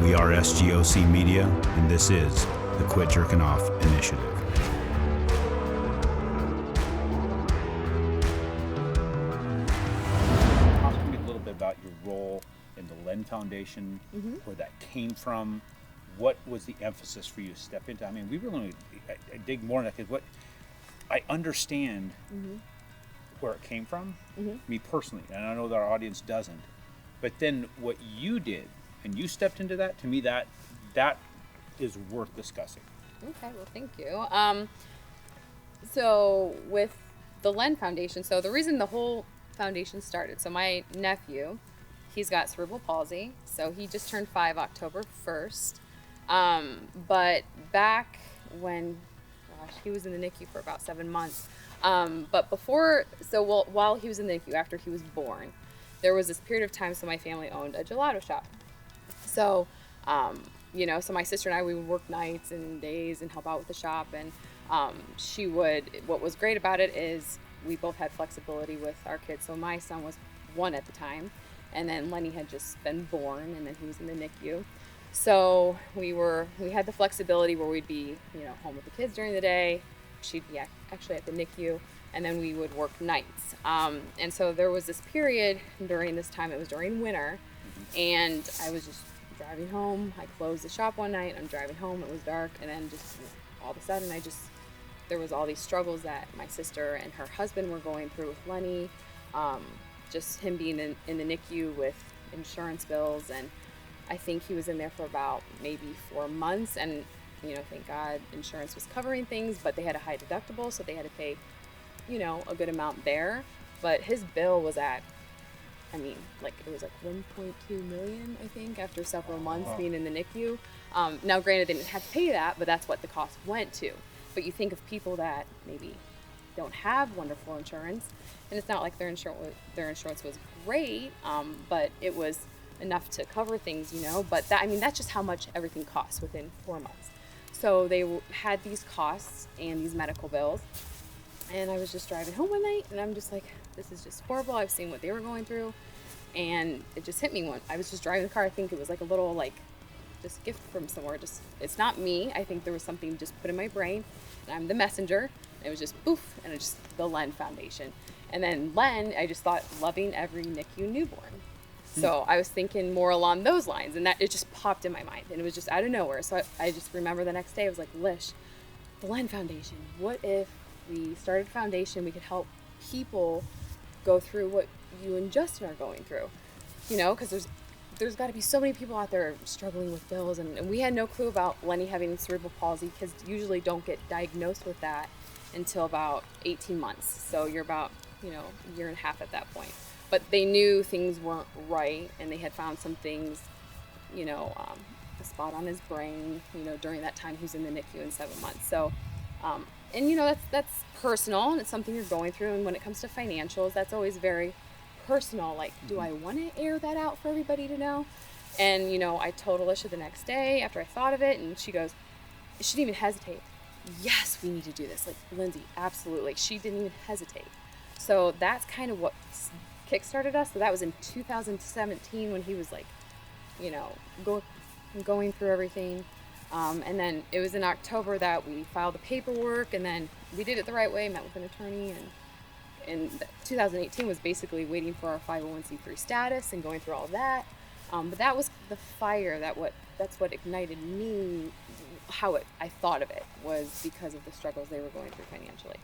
We are SGOC Media, and this is the Quit Jerking Off Initiative. Talk to me a little bit about your role in the LENN Foundation, where that came from. What was the emphasis for you to step into? I mean, we really I dig more into that because what I understand where it came from, me personally, and I know that our audience doesn't. But then what you did, and you stepped into that, to me that is worth discussing. Okay, well, thank you. So with the LENN Foundation, so the reason the whole foundation started, so my nephew, he's got cerebral palsy, so he just turned 5 October 1st. But back when, he was in the NICU for about 7 months. But before, while he was in the NICU, after he was born, there was this period of time, so my family owned a gelato shop. So, so my sister and I, we would work nights and days and help out with the shop. And what was great about it is we both had flexibility with our kids. So my son was 1 at the time, and then Lenny had just been born, and then he was in the NICU. So we had the flexibility where we'd be, home with the kids during the day. She'd be actually at the NICU, and then we would work nights. And so there was this period during this time, it was during winter, and I was just driving home. I closed the shop one night, I'm driving home, it was dark, and then just all of a sudden there was all these struggles that my sister and her husband were going through with Lenny, just him being in the NICU with insurance bills, and I think he was in there for about maybe 4 months, and thank God insurance was covering things, but they had a high deductible, so they had to pay, a good amount there. But his bill was at, it was like 1.2 million, I think, after several months being in the NICU. Now, granted, they didn't have to pay that, but that's what the cost went to. But you think of people that maybe don't have wonderful insurance, and it's not like their insurance was great, but it was enough to cover things, but that's just how much everything costs within 4 months. So they had these costs and these medical bills, and I was just driving home one night, and I'm just like, this is just horrible. I've seen what they were going through, and it just hit me I was just driving the car. I think it was like a little just gift from somewhere. It's not me. I think there was something just put in my brain, and I'm the messenger. And it was just poof, and it's just the LENN Foundation. And then LENN, I just thought, loving every NICU newborn. So I was thinking more along those lines, and that it just popped in my mind, and it was just out of nowhere. So I just remember the next day, I was like, Lish, the LENN Foundation, what if we started a foundation, we could help people go through what you and Justin are going through, because there's got to be so many people out there struggling with bills, and we had no clue about Lenny having cerebral palsy, because usually don't get diagnosed with that until about 18 months. So you're about, a year and a half at that point. But they knew things weren't right, and they had found some things, a spot on his brain, during that time he was in the NICU in 7 months. So, that's personal, and it's something you're going through. And when it comes to financials, that's always very personal. Like, do I want to air that out for everybody to know? And, I told Alicia the next day after I thought of it, and she goes, she didn't even hesitate. Yes, we need to do this. Like, Lindsay, absolutely. She didn't even hesitate. So that's kind of what kickstarted us. So that was in 2017 when he was going through everything. And then it was in October that we filed the paperwork, and then we did it the right way, met with an attorney, and 2018 was basically waiting for our 501c3 status and going through all of that. But that was the fire, that's what ignited me. I thought of it was because of the struggles they were going through financially.